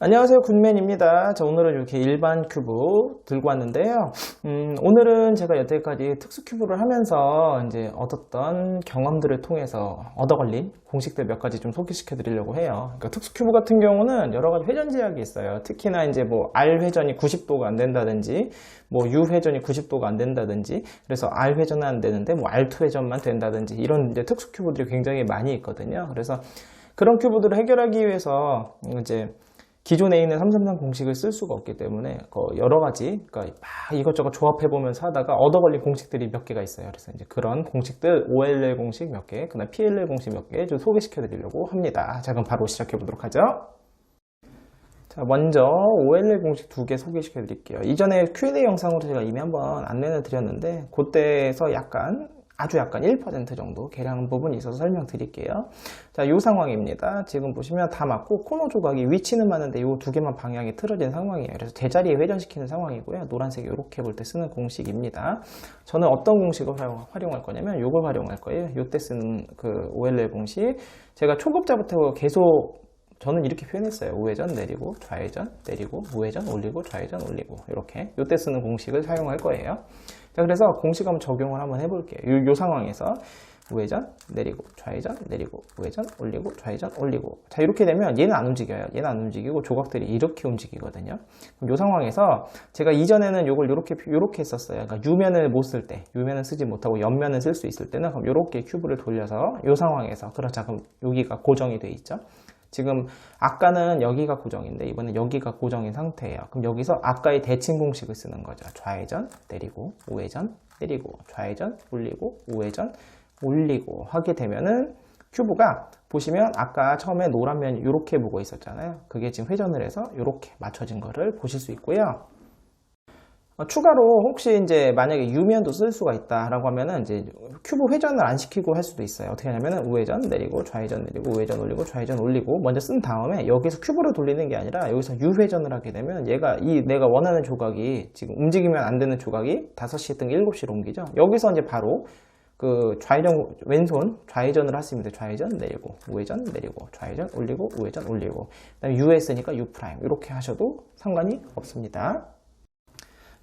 안녕하세요, 굿맨입니다. 자, 오늘은 이렇게 일반 큐브 들고 왔는데요. 오늘은 제가 여태까지 특수 큐브를 하면서 이제 얻었던 경험들을 통해서 얻어 걸린 공식들 몇 가지 좀 소개시켜 드리려고 해요. 그러니까 특수 큐브 같은 경우는 여러 가지 회전 제약이 있어요. 특히나 이제 뭐 R 회전이 90도가 안 된다든지, 뭐 U 회전이 90도가 안 된다든지, 그래서 R 회전은 안 되는데 뭐 R2 회전만 된다든지 이런 이제 특수 큐브들이 굉장히 많이 있거든요. 그래서 그런 큐브들을 해결하기 위해서 이제 기존에 있는 333 공식을 쓸 수가 없기 때문에 여러 가지, 그러니까 막 이것저것 조합해보면서 하다가 얻어 걸린 공식들이 몇 개가 있어요. 그래서 이제 그런 공식들, OLL 공식 몇 개, 그다음 PLL 공식 몇 개 좀 소개시켜 드리려고 합니다. 자, 그럼 바로 시작해 보도록 하죠. 자, 먼저 OLL 공식 두 개 소개시켜 드릴게요. 이전에 Q&A 영상으로 제가 이미 한번 안내를 드렸는데, 그때에서 아주 약간 1% 정도 개량 부분이 있어서 설명드릴게요. 자, 이 상황입니다. 지금 보시면 다 맞고 코너 조각이 위치는 맞는데 이 두 개만 방향이 틀어진 상황이에요. 그래서 제자리에 회전시키는 상황이고요. 노란색이 이렇게 볼 때 쓰는 공식입니다. 저는 어떤 공식을 활용할 거냐면 이걸 활용할 거예요. 이때 쓰는 그 OLL 공식. 제가 초급자부터 계속 저는 이렇게 표현했어요. 우회전 내리고 좌회전 내리고 우회전 올리고 좌회전 올리고 이렇게 이때 쓰는 공식을 사용할 거예요. 자, 그래서 공식 한번 적용을 한번 해볼게요. 요 상황에서 우회전 내리고 좌회전 내리고 우회전 올리고 좌회전 올리고, 자, 이렇게 되면 얘는 안 움직여요. 얘는 안 움직이고 조각들이 이렇게 움직이거든요. 그럼 요 상황에서 제가 이전에는 요걸 요렇게 했었어요. 그러니까 유면을 못 쓸 때, 유면을 쓰지 못하고 옆면을 쓸 수 있을 때는 그럼 요렇게 큐브를 돌려서 요 상황에서, 그렇죠, 그럼 여기가 고정이 돼 있죠. 지금 아까는 여기가 고정인데 이번엔 여기가 고정인 상태예요. 그럼 여기서 아까의 대칭 공식을 쓰는 거죠. 좌회전 내리고 우회전 내리고 좌회전 올리고 우회전 올리고 하게 되면은 큐브가 보시면 아까 처음에 노란 면 이렇게 보고 있었잖아요. 그게 지금 회전을 해서 이렇게 맞춰진 거를 보실 수 있고요. 추가로 혹시 이제 만약에 유면도 쓸 수가 있다라고 하면은 이제 큐브 회전을 안 시키고 할 수도 있어요. 어떻게 하냐면은 우회전 내리고 좌회전 내리고 우회전 올리고 좌회전 올리고 먼저 쓴 다음에 여기서 큐브를 돌리는 게 아니라 여기서 유회전을 하게 되면 얘가 내가 원하는 조각이 지금 움직이면 안 되는 조각이 5시 등 7시로 옮기죠. 여기서 이제 바로 그 좌회전, 왼손 좌회전을 할 수 있는데 좌회전 내리고 우회전 내리고 좌회전 올리고 우회전 올리고, 그다음에 U 했으니까 U 프라임 이렇게 하셔도 상관이 없습니다.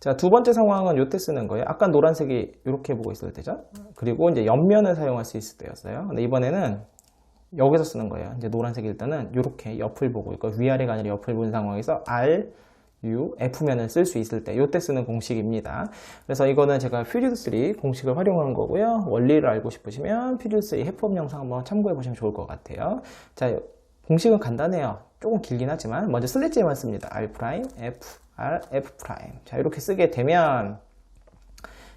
자, 두 번째 상황은 요때 쓰는 거예요. 아까 노란색이 이렇게 보고 있을 때죠. 그리고 이제 옆면을 사용할 수 있을 때였어요. 근데 이번에는 여기서 쓰는 거예요. 이제 노란색이 일단은 이렇게 옆을 보고 있고 위아래가 아니라 옆을 보는 상황에서 R, U, F면을 쓸 수 있을 때 요때 쓰는 공식입니다. 그래서 이거는 제가 퓨리드 3 공식을 활용한 거고요. 원리를 알고 싶으시면 퓨리드 3 해법 영상 한번 참고해 보시면 좋을 것 같아요. 자, 공식은 간단해요. 조금 길긴 하지만 먼저 슬래지에만 씁니다. R 프라임, F, R, F 프라임. 자, 이렇게 쓰게 되면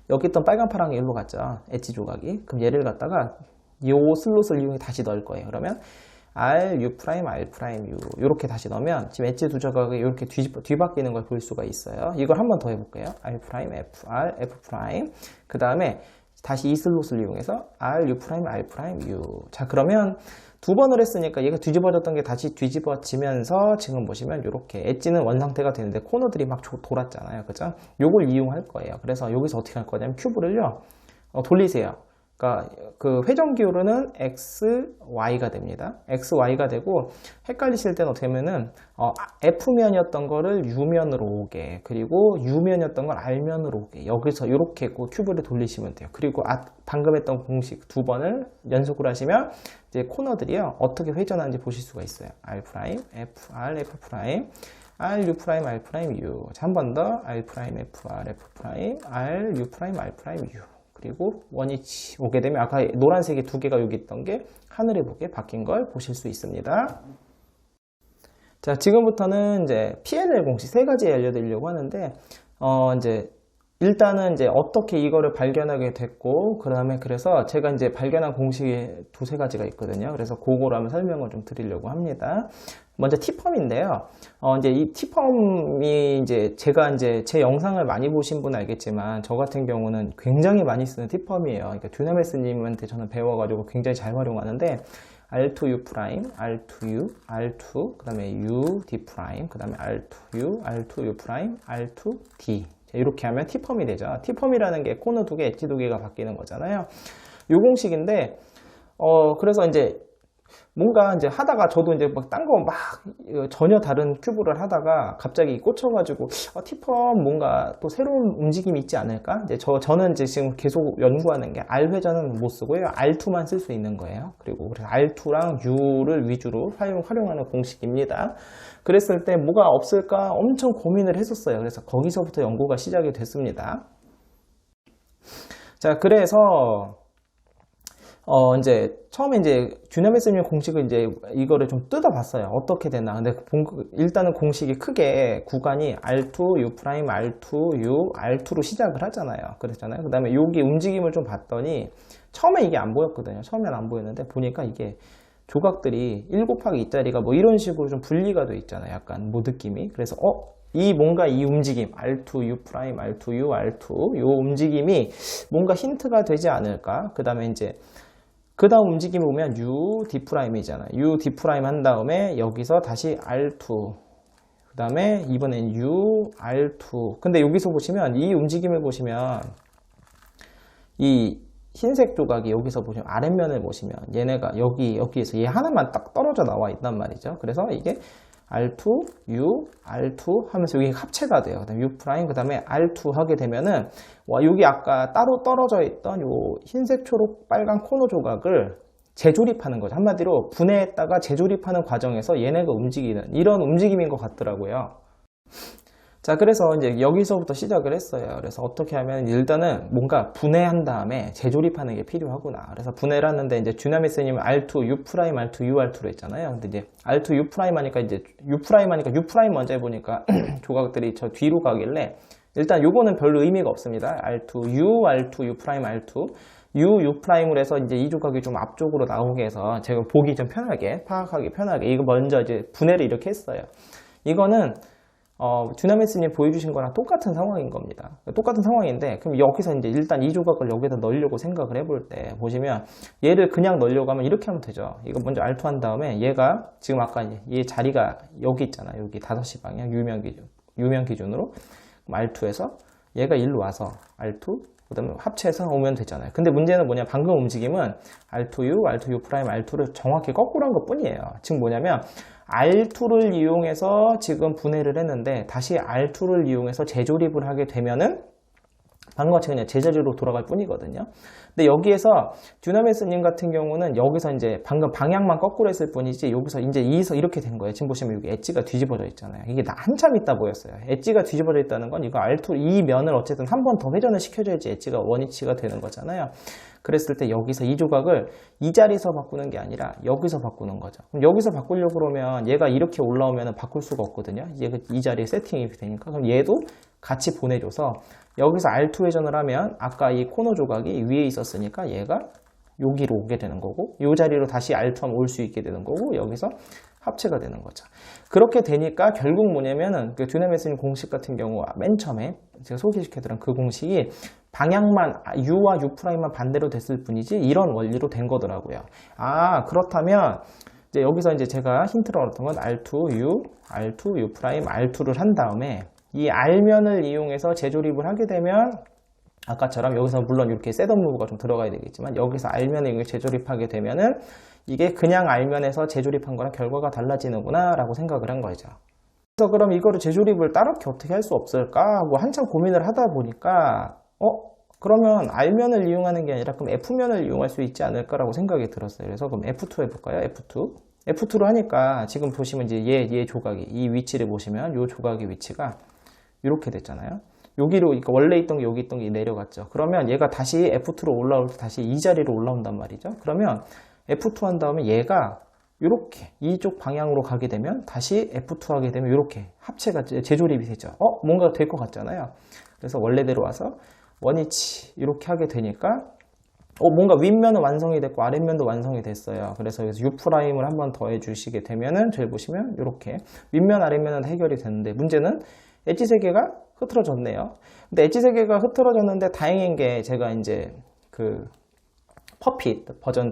여기 있던 빨간 파랑이 일로 갔죠. 엣지 조각이. 그럼 얘를 갖다가 이 슬롯을 이용해 다시 넣을 거예요. 그러면 R, U 프라임, R 프라임, U 이렇게 다시 넣으면 지금 엣지 두 조각이 이렇게 뒤바뀌는 걸 볼 수가 있어요. 이걸 한 번 더 해볼게요. R 프라임, F, R, F 프라임. 그 다음에 다시 이 슬롯을 이용해서 R, U 프라임, R 프라임, U. 자, 그러면 두 번을 했으니까 얘가 뒤집어졌던 게 다시 뒤집어지면서 지금 보시면 이렇게 엣지는 원상태가 되는데 코너들이 막 돌았잖아요. 그죠? 요걸 이용할 거예요. 그래서 여기서 어떻게 할 거냐면 큐브를요, 돌리세요. 그러니까 그 회전 기울은 X, Y가 됩니다. X, Y가 되고 헷갈리실 때는 어떻게 하면은 F면이었던 거를 U면으로 오게, 그리고 U면이었던 걸 R면으로 오게, 여기서 이렇게 큐브를 돌리시면 돼요. 그리고 방금 했던 공식 두 번을 연속으로 하시면 이제 코너들이요 어떻게 회전하는지 보실 수가 있어요. R 프라임, F, R, F 프라임, R, U 프라임, R 프라임, U. 자, 한 번 더 R 프라임, F, R, F 프라임, R, U 프라임, R 프라임, U. 그리고 원위치 오게 되면 아까 노란색이 두 개가 여기 있던 게 하늘에 보게 바뀐 걸 보실 수 있습니다. 자, 지금부터는 이제 PLL 공식 세 가지 알려드리려고 하는데, 이제 일단은 이제 어떻게 이거를 발견하게 됐고, 그 다음에 그래서 제가 이제 발견한 공식이 두세 가지가 있거든요. 그래서 그거를 한번 설명을 좀 드리려고 합니다. 먼저 T펌인데요. 이제 이 T펌이 이제 제가 이제 제 영상을 많이 보신 분은 알겠지만 저 같은 경우는 굉장히 많이 쓰는 T펌이에요. 그러니까 듀나메스님한테 저는 배워가지고 굉장히 잘 활용하는데 R2U 프라임, R2U, R2, 그 다음에 U, D 프라임, 그 다음에 R2U, R2U 프라임, R2D. 이렇게 하면 T펌이 되죠. T펌이라는 게 코너 두 개, 엣지 두 개가 바뀌는 거잖아요. 요 공식인데, 그래서 이제 뭔가 이제 하다가 저도 이제 막 딴 거 막 전혀 다른 큐브를 하다가 갑자기 꽂혀가지고 티펀 뭔가 또 새로운 움직임이 있지 않을까? 이제 저는 이제 지금 계속 연구하는 게 R 회전은 못 쓰고요. R2만 쓸 수 있는 거예요. 그리고 그래서 R2랑 U를 위주로 활용하는 공식입니다. 그랬을 때 뭐가 없을까 엄청 고민을 했었어요. 그래서 거기서부터 연구가 시작이 됐습니다. 자, 그래서 이제 처음에 이제 듀나미스님 공식을 이제 이거를 좀 뜯어봤어요. 어떻게 되나. 근데 일단은 공식이 크게 구간이 R2, U', R2, U, R2로 시작을 하잖아요. 그랬잖아요. 그 다음에 여기 움직임을 좀 봤더니 처음에 이게 안 보였거든요. 처음엔 안 보였는데 보니까 이게 조각들이 1 곱하기 2짜리가 뭐 이런 식으로 좀 분리가 돼 있잖아요. 약간 뭐 느낌이. 그래서 뭔가 이 움직임 R2, U', R2, U, R2 요 움직임이 뭔가 힌트가 되지 않을까. 그 다음에 이제 그 다음 움직임을 보면 U, D'이잖아요. U, D' 한 다음에 여기서 다시 R2 그 다음에 이번엔 U, R2 근데 여기서 보시면 이 움직임을 보시면 이 흰색 조각이 여기서 보시면 아랫면을 보시면 얘네가 여기에서 얘 하나만 딱 떨어져 나와 있단 말이죠. 그래서 이게 R2, U, R2 하면서 여기 합체가 돼요. 그다음에 U', 그 다음에 R2 하게 되면은, 여기 아까 따로 떨어져 있던 요 흰색, 초록, 빨간 코너 조각을 재조립하는 거죠. 한마디로 분해했다가 재조립하는 과정에서 얘네가 움직이는 이런 움직임인 것 같더라고요. 자, 그래서 이제 여기서부터 시작을 했어요. 그래서 어떻게 하면 일단은 뭔가 분해한 다음에 재조립하는 게 필요하구나. 그래서 분해를 하는데 이제 듀나미스님은 R2, U', R2, U, R2로 했잖아요. 근데 이제 R2, U' 하니까 이제 U' 하니까 U' 먼저 해보니까 조각들이 저 뒤로 가길래 일단 요거는 별로 의미가 없습니다. R2, U, R2, U', R2. U'으로 해서 이제 이 조각이 좀 앞쪽으로 나오게 해서 제가 보기 좀 편하게, 파악하기 편하게 이거 먼저 이제 분해를 이렇게 했어요. 이거는 듀나미스님 보여주신 거랑 똑같은 상황인 겁니다. 똑같은 상황인데, 그럼 여기서 이제 일단 이 조각을 여기다 넣으려고 생각을 해볼 때, 보시면 얘를 그냥 넣으려고 하면 이렇게 하면 되죠. 이거 먼저 R2 한 다음에 얘가 지금 아까 얘 자리가 여기 있잖아요. 여기 5시 방향, 유명 기준으로. 그럼 R2에서 얘가 일로 와서 R2, 그 다음에 합체해서 오면 되잖아요. 근데 문제는 뭐냐, 방금 움직임은 R2U, R2U', R2를 정확히 거꾸로 한 것 뿐이에요. 지금 뭐냐면, R2를 이용해서 지금 분해를 했는데 다시 R2를 이용해서 재조립을 하게 되면은 방금 같이 그냥 제자리로 돌아갈 뿐이거든요. 근데 여기에서 듀나미스님 같은 경우는 여기서 이제 방금 방향만 거꾸로 했을 뿐이지 여기서 이제 이렇게 된 거예요. 지금 보시면 여기 엣지가 뒤집어져 있잖아요. 이게 한참 있다 보였어요. 엣지가 뒤집어져 있다는 건 이거 R2 이 면을 어쨌든 한 번 더 회전을 시켜줘야지 엣지가 원위치가 되는 거잖아요. 그랬을 때 여기서 이 조각을 이 자리에서 바꾸는 게 아니라 여기서 바꾸는 거죠. 그럼 여기서 바꾸려고 그러면 얘가 이렇게 올라오면 바꿀 수가 없거든요. 얘가 이 자리에 세팅이 되니까. 그럼 얘도 같이 보내줘서 여기서 R2 회전을 하면 아까 이 코너 조각이 위에 있었으니까 얘가 여기로 오게 되는 거고 이 자리로 다시 R2 하면 올 수 있게 되는 거고 여기서 합체가 되는 거죠. 그렇게 되니까 결국 뭐냐면은 그 듀나미스님 공식 같은 경우 맨 처음에 제가 소개시켜드린 그 공식이 방향만 U와 U'만 반대로 됐을 뿐이지 이런 원리로 된 거더라고요. 그렇다면 이제 여기서 이제 제가 힌트를 얻었던 건 R2, U, R2, U', R2를 한 다음에 이 R면을 이용해서 재조립을 하게 되면 아까처럼 여기서 물론 이렇게 셋업 무브가 좀 들어가야 되겠지만 여기서 R면을 이용해 재조립하게 되면은 이게 그냥 R면에서 재조립한 거랑 결과가 달라지는구나 라고 생각을 한 거죠. 그래서 그럼 이거를 재조립을 따롭게 어떻게 할 수 없을까 하고 한참 고민을 하다 보니까 그러면 R면을 이용하는 게 아니라 그럼 F면을 이용할 수 있지 않을까라고 생각이 들었어요. 그래서 그럼 F2 해볼까요? F2로 하니까 지금 보시면 이제 얘 조각이 이 위치를 보시면 이 조각의 위치가 이렇게 됐잖아요. 여기로 그러니까 원래 있던 게 여기 있던 게 내려갔죠. 그러면 얘가 다시 F2로 올라올 때 다시 이 자리로 올라온단 말이죠. 그러면 F2 한 다음에 얘가 이렇게 이쪽 방향으로 가게 되면 다시 F2 하게 되면 이렇게 합체가 재조립이 되죠. 뭔가 될 것 같잖아요. 그래서 원래대로 와서 원위치 이렇게 하게 되니까 뭔가 윗면은 완성이 됐고 아랫면도 완성이 됐어요. 그래서 여기서 U'을 한번 더해 주시게 되면은 저희 보시면 이렇게 윗면 아랫면은 해결이 되는데 문제는 엣지 3개가 흐트러졌네요. 근데 엣지 3개가 흐트러졌는데 다행인 게 제가 이제 그 퍼핏 버전 2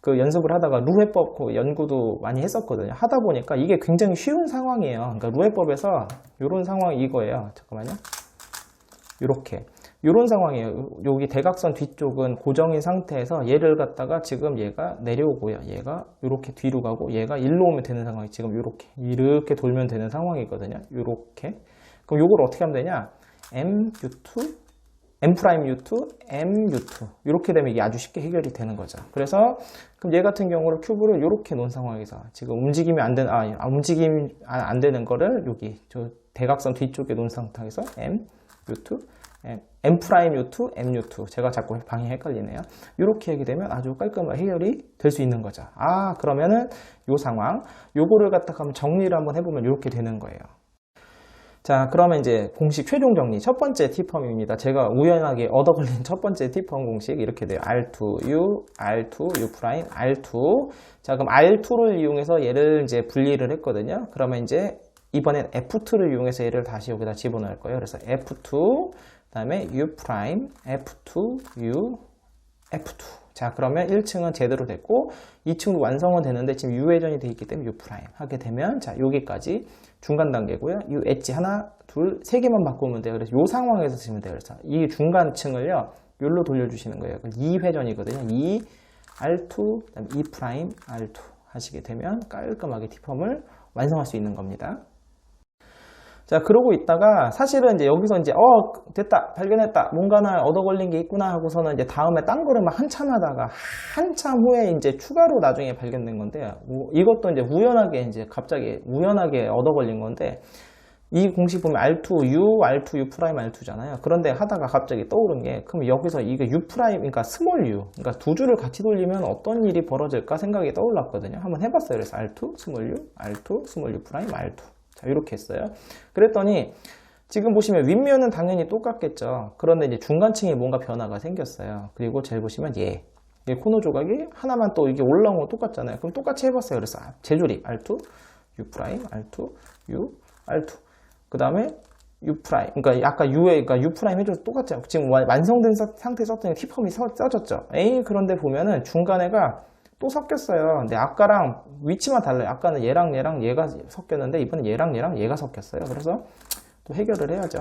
그 연습을 하다가 루해법 그 연구도 많이 했었거든요. 하다 보니까 이게 굉장히 쉬운 상황이에요. 그러니까 루해법에서 이런 상황이 이거예요. 잠깐만요. 이렇게 이런 상황이에요. 여기 대각선 뒤쪽은 고정인 상태에서 얘를 갖다가 지금 얘가 내려오고요. 얘가 이렇게 뒤로 가고 얘가 일로 오면 되는 상황이 지금 이렇게 돌면 되는 상황이거든요. 이렇게. 그럼 요걸 어떻게 하면 되냐? MU2, M'U2, MU2 이렇게 되면 이게 아주 쉽게 해결이 되는 거죠. 그래서 그럼 얘 같은 경우를 큐브를 이렇게 놓은 상황에서 지금 움직임이 안 되는 움직임 안 되는 거를 여기 저 대각선 뒤쪽에 놓은 상태에서 MU2, M'U2, MU2 제가 자꾸 방이 헷갈리네요. 이렇게 하게 되면 아주 깔끔하게 해결이 될 수 있는 거죠. 그러면은 요 상황 요거를 갖다가 한번 정리를 한번 해보면 이렇게 되는 거예요. 자, 그러면 이제 공식 최종 정리. 첫 번째 T펌입니다. 제가 우연하게 얻어 걸린 첫 번째 T펌 공식 이렇게 돼요. R2U, R2U 프라임, R2. 자, 그럼 R2를 이용해서 얘를 이제 분리를 했거든요. 그러면 이제 이번엔 F2를 이용해서 얘를 다시 여기다 집어넣을 거예요. 그래서 F2, 그다음에 U 프라임, F2, U, F2. 자, 그러면 1층은 제대로 됐고 2층도 완성은 되는데 지금 U 회전이 되어 있기 때문에 U 프라임 하게 되면 자, 여기까지 중간 단계고요. U 엣지 하나, 둘, 세 개만 바꾸면 돼요. 그래서 이 상황에서 쓰시면 돼요. 그래서 이 중간층을요, 여기로 돌려주시는 거예요. 2회전이거든요. 2, R2, 그다음에 E 프라임, R2 하시게 되면 깔끔하게 T펌을 완성할 수 있는 겁니다. 자, 그러고 있다가 사실은 이제 여기서 이제 됐다, 발견했다, 뭔가 하나 얻어 걸린 게 있구나 하고서는 이제 다음에 딴 거를 막 한참 하다가 한참 후에 이제 추가로 나중에 발견된 건데 이것도 이제 우연하게 이제 갑자기 우연하게 얻어 걸린 건데 이 공식 보면 R2U, R2U 프라임 R2잖아요. 그런데 하다가 갑자기 떠오른 게 그럼 여기서 이게 U 프라임, 그러니까 스몰 U, 그러니까 두 줄을 같이 돌리면 어떤 일이 벌어질까 생각이 떠올랐거든요. 한번 해봤어요. 그래서 R2, 스몰 U, R2, 스몰 U 프라임 R2. 자, 이렇게 했어요. 그랬더니 지금 보시면 윗면은 당연히 똑같겠죠. 그런데 이제 중간층에 뭔가 변화가 생겼어요. 그리고 제일 보시면 얘 코너 조각이 하나만 또 이게 올라온 거 똑같잖아요. 그럼 똑같이 해봤어요. 그래서 재조립 R2, U 프라임, R2, U, R2. 그 다음에 U 프라임, 그러니까 아까 그러니까 U 프라임 해줘도 똑같죠. 지금 완성된 상태에 썼더니 T펌이 써졌죠. 그런데 보면은 중간에가 또 섞였어요. 근데 아까랑 위치만 달라요. 아까는 얘랑 얘가 섞였는데 이번엔 얘랑 얘가 섞였어요. 그래서 또 해결을 해야죠.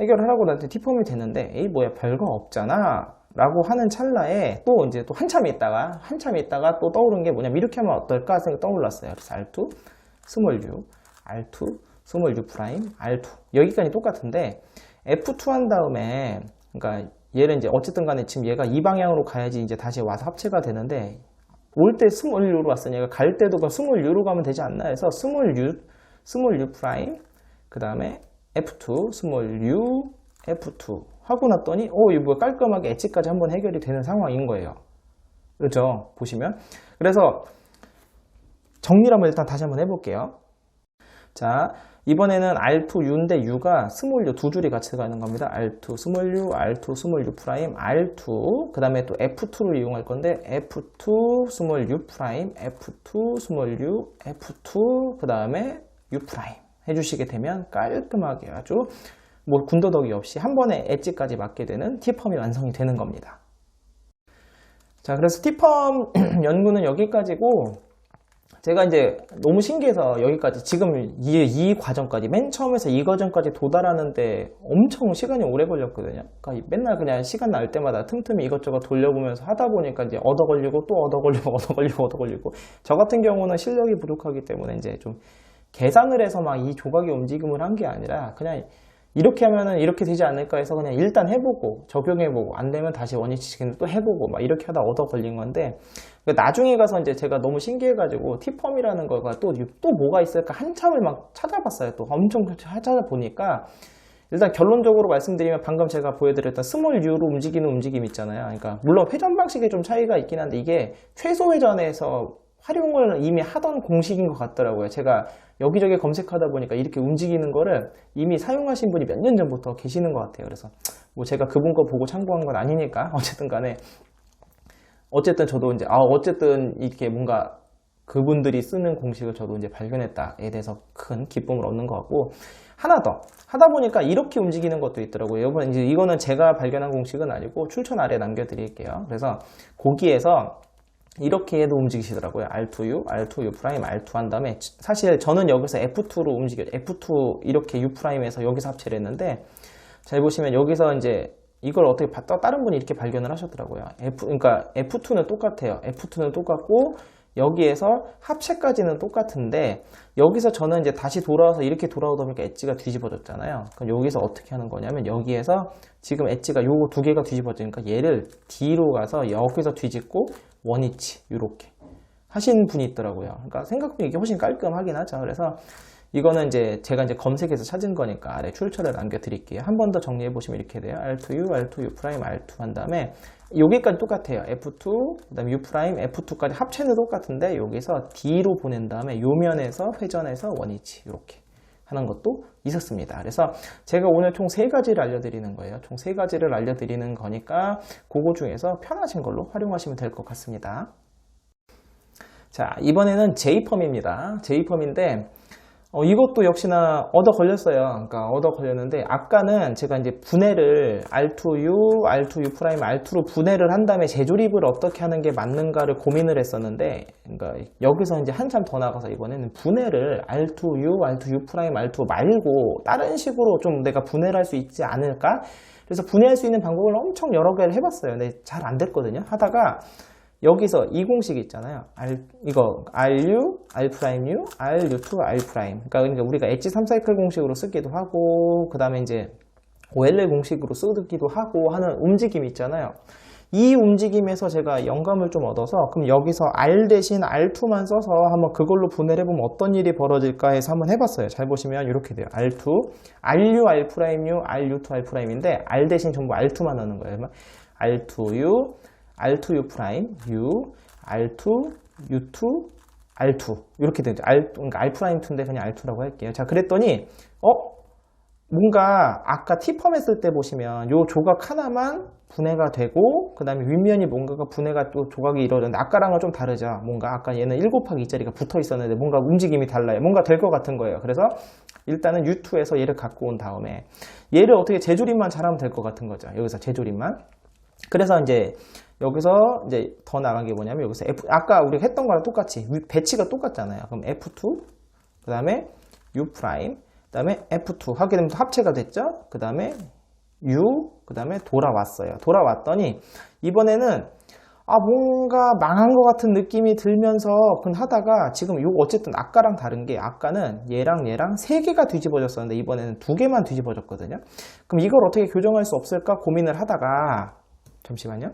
해결을 하고 나한테 T펌이 되는데 뭐야 별거 없잖아 라고 하는 찰나에 또 이제 또 한참 있다가 또 떠오른 게 뭐냐면 이렇게 하면 어떨까 생각 떠올랐어요. 그래서 R2, 스몰 U, R2, 스몰 U 프라임, R2 여기까지 똑같은데 F2 한 다음에 그러니까 얘는 이제 어쨌든 간에 지금 얘가 이 방향으로 가야지 이제 다시 와서 합체가 되는데 올 때 스몰 U로 왔으니까 갈 때도 그럼 스몰 U로 가면 되지 않나 해서 스몰 U 프라임 그 다음에 F2 스몰 U F2 하고 났더니 이거 뭐야 깔끔하게 엣지까지 한번 해결이 되는 상황인 거예요. 그렇죠? 보시면 그래서 정리를 한번 일단 다시 한번 해볼게요. 자, 이번에는 R2, U인데 U가 스몰 U 두 줄이 같이 들어가는 겁니다. R2, 스몰 U, R2, 스몰 U 프라임, R2. 그 다음에 또 F2를 이용할 건데 F2, 스몰 U 프라임, F2, 스몰 U, F2. 그 다음에 U 프라임 해주시게 되면 깔끔하게 아주 뭐 군더더기 없이 한 번에 엣지까지 맞게 되는 T펌이 완성이 되는 겁니다. 자, 그래서 T펌 연구는 여기까지고 제가 이제 너무 신기해서 여기까지 지금 이 과정까지 맨 처음에서 이 과정까지 도달하는데 엄청 시간이 오래 걸렸거든요. 그러니까 맨날 그냥 시간 날 때마다 틈틈이 이것저것 돌려보면서 하다 보니까 이제 얻어 걸리고 또 얻어 걸리고 저 같은 경우는 실력이 부족하기 때문에 이제 좀 계산을 해서 막 이 조각의 움직임을 한 게 아니라 그냥 이렇게 하면은 이렇게 되지 않을까 해서 그냥 일단 해보고 적용해보고 안 되면 다시 원위치식을 또 해보고 막 이렇게 하다 얻어 걸린 건데 나중에 가서 이제 제가 너무 신기해가지고 T펌이라는 거가 또 뭐가 있을까 한참을 막 찾아봤어요. 또 엄청 찾아보니까 일단 결론적으로 말씀드리면 방금 제가 보여드렸던 스몰 U로 움직이는 움직임 있잖아요. 그러니까 물론 회전 방식에 좀 차이가 있긴 한데 이게 최소 회전에서 활용을 이미 하던 공식인 것 같더라고요. 제가 여기저기 검색하다 보니까 이렇게 움직이는 거를 이미 사용하신 분이 몇 년 전부터 계시는 것 같아요. 그래서 뭐 제가 그분 거 보고 참고한 건 아니니까 어쨌든 간에 어쨌든 저도 이제 어쨌든 이렇게 뭔가 그분들이 쓰는 공식을 저도 이제 발견했다에 대해서 큰 기쁨을 얻는 것 같고 하나 더 하다 보니까 이렇게 움직이는 것도 있더라고요. 여러분 이제 이거는 제가 발견한 공식은 아니고 출처 아래 남겨드릴게요. 그래서 거기에서 이렇게 해도 움직이시더라고요. R2U, R2U 프라임, R2 한 다음에 사실 저는 여기서 F2로 움직여요. F2 이렇게 U 프라임에서 여기서 합체를 했는데 잘 보시면 여기서 이제 이걸 어떻게 다른 분이 이렇게 발견을 하셨더라고요. 그러니까 F2는 똑같아요. F2는 똑같고 여기에서 합체까지는 똑같은데 여기서 저는 이제 다시 돌아와서 이렇게 돌아오다 보니까 엣지가 뒤집어졌잖아요. 그럼 여기서 어떻게 하는 거냐면 여기에서 지금 엣지가 요거 두 개가 뒤집어지니까 얘를 D로 가서 여기서 뒤집고 원위치 이렇게 하신 분이 있더라고요. 그러니까 생각보다 이게 훨씬 깔끔하긴 하죠. 그래서 이거는 이제 제가 이제 검색해서 찾은 거니까 아래 출처를 남겨드릴게요. 한 번 더 정리해 보시면 이렇게 돼요. R2U, R2U 프라임, R2 한 다음에 여기까지 똑같아요. F2, 그 다음에 U 프라임, F2까지 합체는 똑같은데 여기서 D로 보낸 다음에 요 면에서 회전해서 원위치 이렇게 하는 것도 있었습니다. 그래서 제가 오늘 총 3가지를 알려드리는 거예요. 총 3가지를 알려드리는 거니까 그거 중에서 편하신 걸로 활용하시면 될 것 같습니다. 자, 이번에는 J펌입니다. J펌인데 이것도 역시나 얻어 걸렸어요. 그러니까 얻어 걸렸는데 아까는 제가 이제 분해를 R2U, R2U 프라임, R2로 분해를 한 다음에 재조립을 어떻게 하는 게 맞는가를 고민을 했었는데 그러니까 여기서 이제 한참 더 나가서 이번에는 분해를 R2U, R2U 프라임, R2 말고 다른 식으로 좀 내가 분해를 할 수 있지 않을까? 그래서 분해할 수 있는 방법을 엄청 여러 개를 해봤어요. 근데 잘 안 됐거든요. 하다가 여기서 이 공식 있잖아요. 이거 RU, R'U, RU2, R'. 그러니까 우리가 엣지 3사이클 공식으로 쓰기도 하고 그 다음에 이제 OLL 공식으로 쓰기도 하고 하는 움직임이 있잖아요. 이 움직임에서 제가 영감을 좀 얻어서 그럼 여기서 R 대신 R2만 써서 한번 그걸로 분해를 해보면 어떤 일이 벌어질까 해서 한번 해봤어요. 잘 보시면 이렇게 돼요. R2, RU, R'U, RU2, R'인데 R 대신 전부 R2만 하는 거예요. R2U, R2U 프라임, U, R2, U2, R2 이렇게 되죠. 그러니까 R 프라임 2인데 그냥 R2라고 할게요. 자, 그랬더니 뭔가 아까 T펌 했을 때 보시면 요 조각 하나만 분해가 되고 그 다음에 윗면이 뭔가가 분해가 또 조각이 이루어졌는데 아까랑은 좀 다르죠. 뭔가 아까 얘는 1 곱하기 2짜리가 붙어 있었는데 뭔가 움직임이 달라요. 뭔가 될 것 같은 거예요. 그래서 일단은 U2에서 얘를 갖고 온 다음에 얘를 어떻게 재조립만 잘하면 될 것 같은 거죠. 여기서 재조립만. 그래서 이제 여기서 이제 더 나간 게 뭐냐면 여기서 아까 우리가 했던 거랑 똑같이 배치가 똑같잖아요. 그럼 F2, 그 다음에 U 프라임, 그 다음에 F2 하게 되면 합체가 됐죠. 그 다음에 U, 그 다음에 돌아왔어요. 돌아왔더니 이번에는 뭔가 망한 것 같은 느낌이 들면서 하다가 지금 요 어쨌든 아까랑 다른 게 아까는 얘랑 3개가 뒤집어졌었는데 이번에는 2개만 뒤집어졌거든요. 그럼 이걸 어떻게 교정할 수 없을까 고민을 하다가 잠시만요.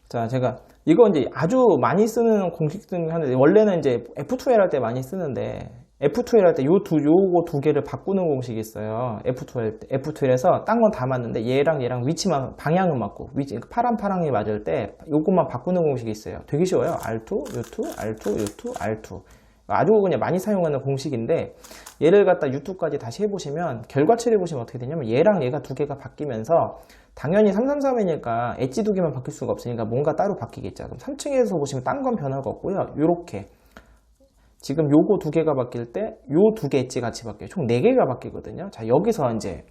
자, 제가 이거 이제 아주 많이 쓰는 공식 중에 하는데 원래는 이제 F2L 할 때 많이 쓰는데 F2L 할 때 요거 두 개를 바꾸는 공식이 있어요. F2L에서 딴 건 다 맞는데 얘랑 위치만 방향은 맞고 파랑이 맞을 때 요것만 바꾸는 공식이 있어요. 되게 쉬워요. R2, U2, R2, U2, R2. 아주 그냥 많이 사용하는 공식인데 얘를 갖다 U2까지 다시 해보시면 결과치를 보시면 어떻게 되냐면 얘랑 얘가 두 개가 바뀌면서 당연히 333이니까 엣지 두 개만 바뀔 수가 없으니까 뭔가 따로 바뀌겠죠. 그럼 3층에서 보시면 딴 건 변화가 없고요. 요렇게 지금 요거 두 개가 바뀔 때 요 두 개 엣지 같이 바뀌어요. 총 4개가 바뀌거든요. 자, 여기서 이제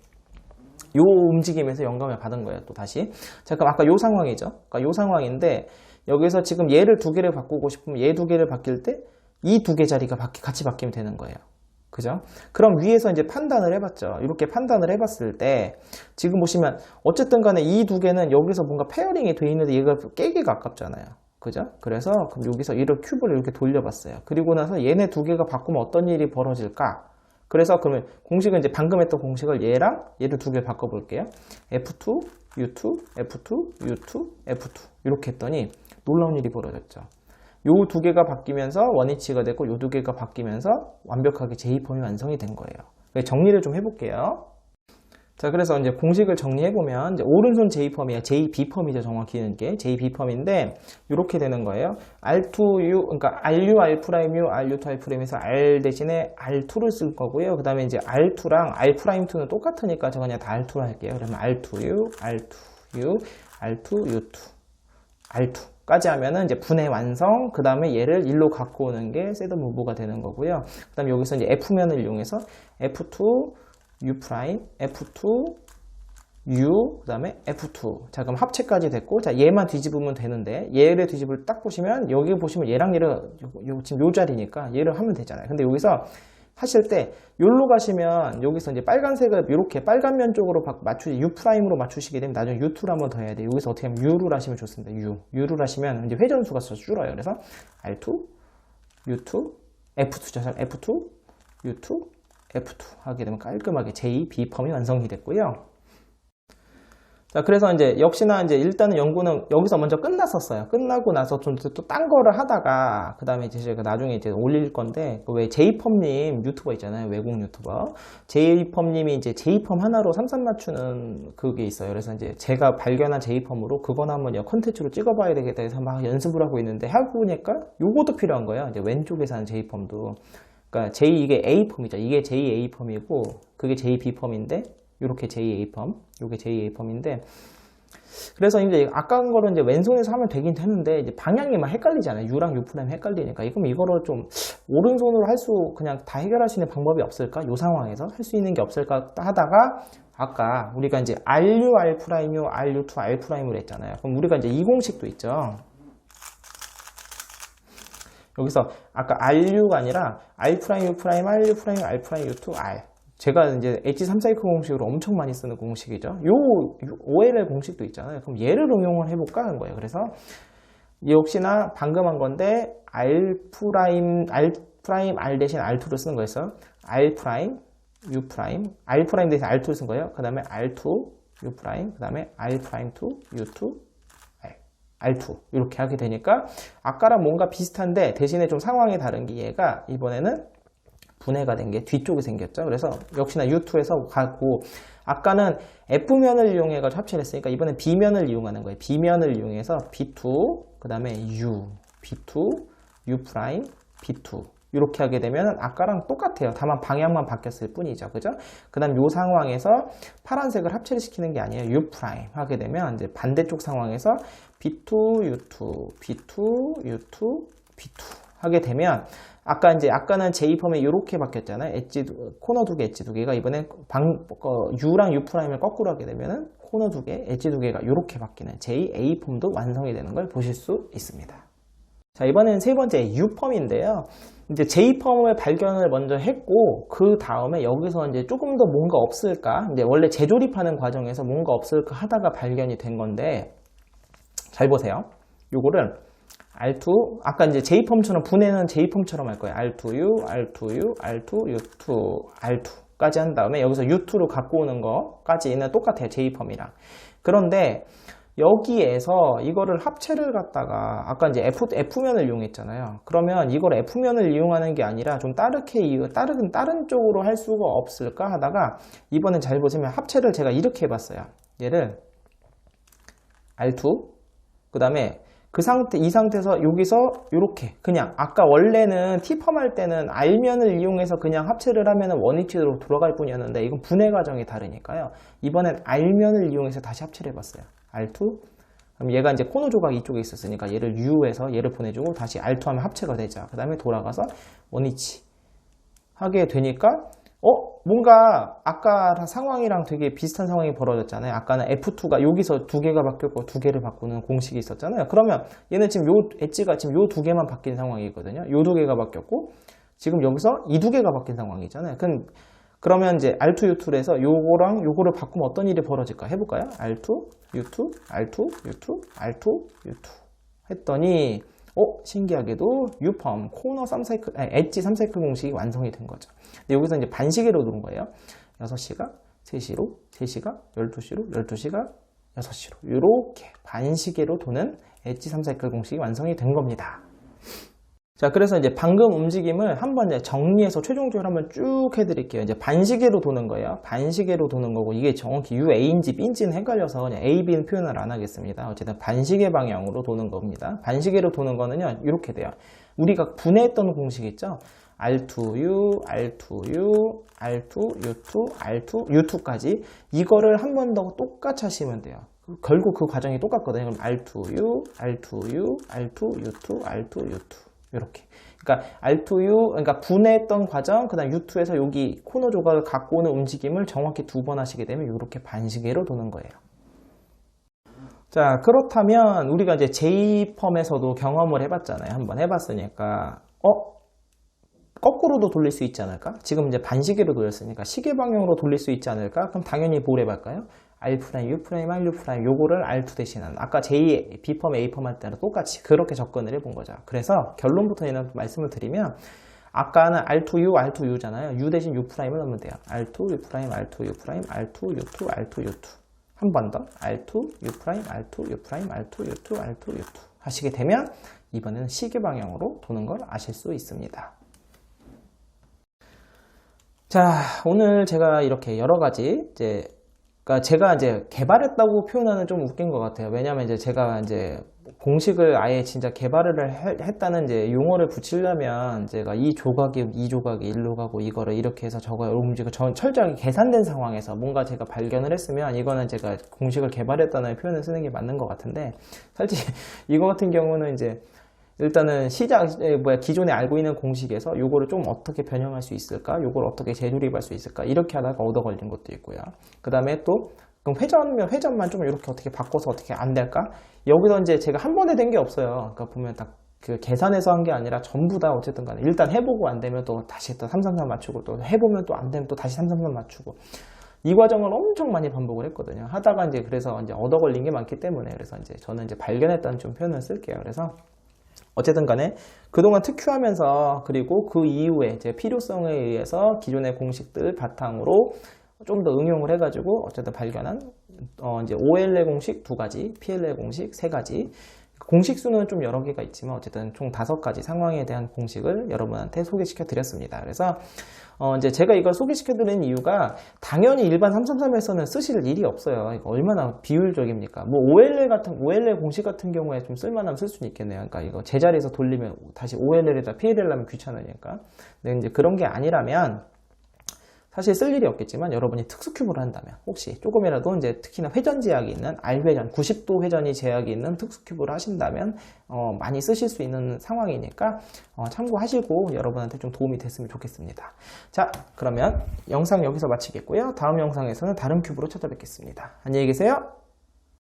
요 움직임에서 영감을 받은 거예요. 또 다시. 자, 그럼 아까 요 상황이죠. 그러니까 요 상황인데 여기서 지금 얘를 두 개를 바꾸고 싶으면 얘 두 개를 바뀔 때 이 두 개 자리가 같이 바뀌면 되는 거예요. 그죠? 그럼 위에서 이제 판단을 해봤죠. 이렇게 판단을 해봤을 때 지금 보시면 어쨌든 간에 이 두 개는 여기서 뭔가 페어링이 돼 있는데 얘가 깨기 가깝잖아요. 그죠? 그래서 그럼 여기서 이렇게 큐브를 이렇게 돌려봤어요. 그리고 나서 얘네 두 개가 바꾸면 어떤 일이 벌어질까? 그래서 그러면 공식은 이제 방금 했던 공식을 얘랑 얘를 두 개 바꿔볼게요. F2, U2, F2, U2, F2 이렇게 했더니 놀라운 일이 벌어졌죠. 요 두 개가 바뀌면서 원위치가 되고 요 두 개가 바뀌면서 완벽하게 J펌이 완성이 된 거예요. 정리를 좀 해볼게요. 자, 그래서 이제 공식을 정리해보면 이제 오른손 J펌이에요. JB펌이죠. 정확히는 게 JB펌인데 이렇게 되는 거예요. R2U, 그러니까 RU, R'U, RU2, R'에서 R 대신에 R2를 쓸 거고요. 그 다음에 이제 R2랑 R'2는 똑같으니까 제가 그냥 다 R2로 할게요. 그러면 R2U, R2U, R2, U2, R2. 까지 하면은 이제 분해 완성, 그 다음에 얘를 1로 갖고 오는 게 셋업 무브가 되는 거고요. 그 다음에 여기서 이제 F면을 이용해서 F2, U 프라임, F2, U, 그 다음에 F2. 자, 그럼 합체까지 됐고, 자, 얘만 뒤집으면 되는데, 얘를 뒤집을 딱 보시면, 여기 보시면 얘랑 얘를, 지금 요 자리니까 얘를 하면 되잖아요. 근데 여기서 하실 때, 요로 가시면, 여기서 이제 빨간색을 이렇게 빨간 면 쪽으로 U''으로 맞추시게 되면, 나중에 U2를 한번 더 해야 돼요. 여기서 어떻게 하면 U를 하시면 좋습니다. U를 하시면, 이제 회전수가 줄어요. 그래서 R2, U2, F2죠. F2, U2, F2 하게 되면 깔끔하게 J, B 펌이 완성이 됐고요. 자, 그래서 이제 역시나 이제 일단은 연구는 여기서 먼저 끝났었어요. 끝나고 나서 좀 또 딴 거를 하다가 그 다음에 이제 제가 나중에 이제 올릴 건데 그 왜 제이펌님 유튜버 있잖아요. 외국 유튜버 제이펌님이 이제 제이펌 하나로 삼삼 맞추는 그게 있어요. 그래서 이제 제가 발견한 제이펌으로 그거는 한번 컨텐츠로 찍어봐야 되겠다 해서 막 연습을 하고 있는데 하고 보니까 요것도 필요한 거예요. 이제 왼쪽에서 하는 제이펌도 그러니까 이게 A펌이죠. 이게 JA펌이고 그게 JB펌인데 요렇게 JA펌, 요게 JA펌인데 그래서 이제 아까 한 거는 이제 왼손에서 하면 되긴 되는데 이제 방향이 막 헷갈리잖아요. U랑 U' 헷갈리니까 그럼 이거를 좀 오른손으로 할 수 그냥 다 해결할 수 있는 방법이 없을까? 요 상황에서 할 수 있는 게 없을까 하다가 아까 우리가 이제 RU, R', U, RU2, R'으로 했잖아요. 그럼 우리가 이제 이 공식도 있죠. 여기서 아까 RU가 아니라 R', U', RU', R', U2, R. 제가 이제 H3 사이클 공식으로 엄청 많이 쓰는 공식이죠. 요 OLL 공식도 있잖아요. 그럼 얘를 응용을 해볼까 하는 거예요. 그래서 역시나 방금 한 건데 R' 대신 R2를 쓰는 거였어요. R', U', R' 대신 R2를 쓴 거예요. 그 다음에 R2, U', 그 다음에 R'2, U2, R2 이렇게 하게 되니까 아까랑 뭔가 비슷한데 대신에 좀 상황이 다른 게 얘가 이번에는 분해가 된 게 뒤쪽에 생겼죠. 그래서 역시나 U2에서 가고 아까는 F면을 이용해 가지고 합체를 했으니까 이번엔 B면을 이용하는 거예요. B면을 이용해서 B2 그 다음에 U, B2, U', B2 이렇게 하게 되면 아까랑 똑같아요. 다만 방향만 바뀌었을 뿐이죠. 그죠? 그 다음 요 상황에서 파란색을 합체를 시키는 게 아니에요. U' 하게 되면 이제 반대쪽 상황에서 B2, U2, B2, U2, B2 하게 되면 아까는 J펌에 이렇게 바뀌었잖아요. 코너 두 개, 엣지 두 개가 이번에 U랑 U''을 거꾸로 하게 되면은 코너 두 개, 엣지 두 개가 이렇게 바뀌는 JA펌도 완성이 되는 걸 보실 수 있습니다. 자, 이번엔 세 번째 U펌인데요. 이제 J펌을 발견을 먼저 했고, 그 다음에 여기서 이제 조금 더 뭔가 없을까? 이제 원래 재조립하는 과정에서 뭔가 없을까 하다가 발견이 된 건데, 잘 보세요. 요거를 R2, 아까 이제 J펌처럼 분해는 J펌처럼 할 거예요. R2U, R2U, R2, U2, R2까지 한 다음에 여기서 U2로 갖고 오는 거까지는 똑같아요. J펌이랑. 그런데 여기에서 이거를 합체를 갖다가 아까 이제 F면을 이용했잖아요. 그러면 이걸 F면을 이용하는 게 아니라 좀 다른 쪽으로 할 수가 없을까 하다가 이번엔 잘 보시면 합체를 제가 이렇게 해봤어요. 얘를 R2, 그 다음에 이 상태에서 여기서 이렇게 그냥 아까 원래는 T펌 할 때는 R면을 이용해서 그냥 합체를 하면 원위치로 돌아갈 뿐이었는데 이건 분해 과정이 다르니까요. 이번엔 R면을 이용해서 다시 합체를 해봤어요. R2 그럼 얘가 이제 코너 조각 이쪽에 있었으니까 얘를 U에서 얘를 보내주고 다시 R2 하면 합체가 되죠. 그 다음에 돌아가서 원위치 하게 되니까 뭔가 아까 상황이랑 되게 비슷한 상황이 벌어졌잖아요. 아까는 F2가 여기서 두 개가 바뀌었고 두 개를 바꾸는 공식이 있었잖아요. 그러면 얘는 지금 엣지가 지금 요 두 개만 바뀐 상황이거든요. 요 두 개가 바뀌었고 지금 여기서 이 두 개가 바뀐 상황이잖아요. 그러면 이제 R2, U2로 해서 요거랑 요거를 바꾸면 어떤 일이 벌어질까 해볼까요? R2, U2, R2, U2, R2, U2 했더니 신기하게도 U펌, 코너 3사이클, 엣지 3사이클 공식이 완성이 된 거죠. 근데 여기서 이제 반시계로 도는 거예요. 6시가, 3시로, 3시가, 12시로, 12시가, 6시로. 이렇게 반시계로 도는 엣지 3사이클 공식이 완성이 된 겁니다. 자, 그래서 이제 방금 움직임을 한번 정리해서 최종적으로 한번 쭉 해드릴게요. 이제 반시계로 도는 거예요. 반시계로 도는 거고, 이게 정확히 UA인지 B인지는 헷갈려서 그냥 A, B는 표현을 안 하겠습니다. 어쨌든 반시계 방향으로 도는 겁니다. 반시계로 도는 거는요, 이렇게 돼요. 우리가 분해했던 공식 있죠? R2U, R2U, R2, U2, R2, U2까지 이거를 한 번 더 똑같이 하시면 돼요. 결국 그 과정이 똑같거든요. 그럼 R2U, R2U, R2, U2, R2, U2 이렇게. 그러니까 R2U, 그러니까 분해했던 과정, 그 다음 U2에서 여기 코너 조각을 갖고 오는 움직임을 정확히 2번 하시게 되면 이렇게 반시계로 도는 거예요. 자, 그렇다면 우리가 이제 J펌에서도 경험을 해봤잖아요. 한번 해봤으니까 거꾸로도 돌릴 수 있지 않을까? 지금 이제 반시계로 돌렸으니까 시계 방향으로 돌릴 수 있지 않을까? 그럼 당연히 뭘 해볼까요? R', U', R', 요거를 R2 대신한 아까 J, B펌, A펌 할 때랑 똑같이 그렇게 접근을 해본 거죠. 그래서 결론부터 얘는 말씀을 드리면 아까는 R2U, R2U잖아요. U 대신 U'을 넣으면 돼요. R2, U', R2, U', R2, U2, R2, U2 한 번 더 R2, U', R2, U', R2, U2, R2, U2 하시게 되면 이번에는 시계 방향으로 도는 걸 아실 수 있습니다. 자, 오늘 제가 이렇게 여러 가지 그러니까 제가 이제 개발했다고 표현하는 좀 웃긴 것 같아요. 왜냐면 이제 제가 이제 공식을 아예 진짜 개발을 했다는 이제 용어를 붙이려면 제가 이 조각이 일로 가고 이거를 이렇게 해서 저거 움직이고 철저하게 계산된 상황에서 뭔가 제가 발견을 했으면 이거는 제가 공식을 개발했다는 표현을 쓰는 게 맞는 것 같은데 사실 이거 같은 경우는 이제 일단은 기존에 알고 있는 공식에서 요거를 좀 어떻게 변형할 수 있을까? 요걸 어떻게 재조립할 수 있을까? 이렇게 하다가 얻어 걸린 것도 있고요. 그 다음에 또, 그럼 회전만 좀 이렇게 어떻게 바꿔서 어떻게 안 될까? 여기서 이제 제가 한 번에 된 게 없어요. 그러니까 보면 딱 그 계산해서 한 게 아니라 전부 다 어쨌든 간에 일단 해보고 안 되면 또 다시 또 333 맞추고 또 해보면 또 안 되면 또 다시 333 맞추고 이 과정을 엄청 많이 반복을 했거든요. 하다가 이제 그래서 이제 얻어 걸린 게 많기 때문에 그래서 이제 저는 이제 발견했다는 좀 표현을 쓸게요. 그래서 어쨌든 간에 그동안 특휴하면서 그리고 그 이후에 제 필요성에 의해서 기존의 공식들 바탕으로 좀 더 응용을 해가지고 어쨌든 발견한 이제 OL의 공식 2가지, PL의 공식 3가지 공식 수는 좀 여러 개가 있지만 어쨌든 총 5가지 상황에 대한 공식을 여러분한테 소개시켜 드렸습니다. 그래서 이제 제가 이걸 소개시켜 드리는 이유가 당연히 일반 333에서는 쓰실 일이 없어요. 이거 얼마나 비효율적입니까? 뭐 OL의 공식 같은 경우에 좀 쓸만하면 쓸 수는 있겠네요. 그러니까 이거 제자리에서 돌리면 다시 OLL에다 PLL 하면 귀찮으니까. 근데 이제 그런 게 아니라면 사실 쓸 일이 없겠지만 여러분이 특수 큐브를 한다면 혹시 조금이라도 이제 특히나 회전 제약이 있는 R회전, 90도 회전이 제약이 있는 특수 큐브를 하신다면 많이 쓰실 수 있는 상황이니까 참고하시고 여러분한테 좀 도움이 됐으면 좋겠습니다. 자, 그러면 영상 여기서 마치겠고요. 다음 영상에서는 다른 큐브로 찾아뵙겠습니다. 안녕히 계세요.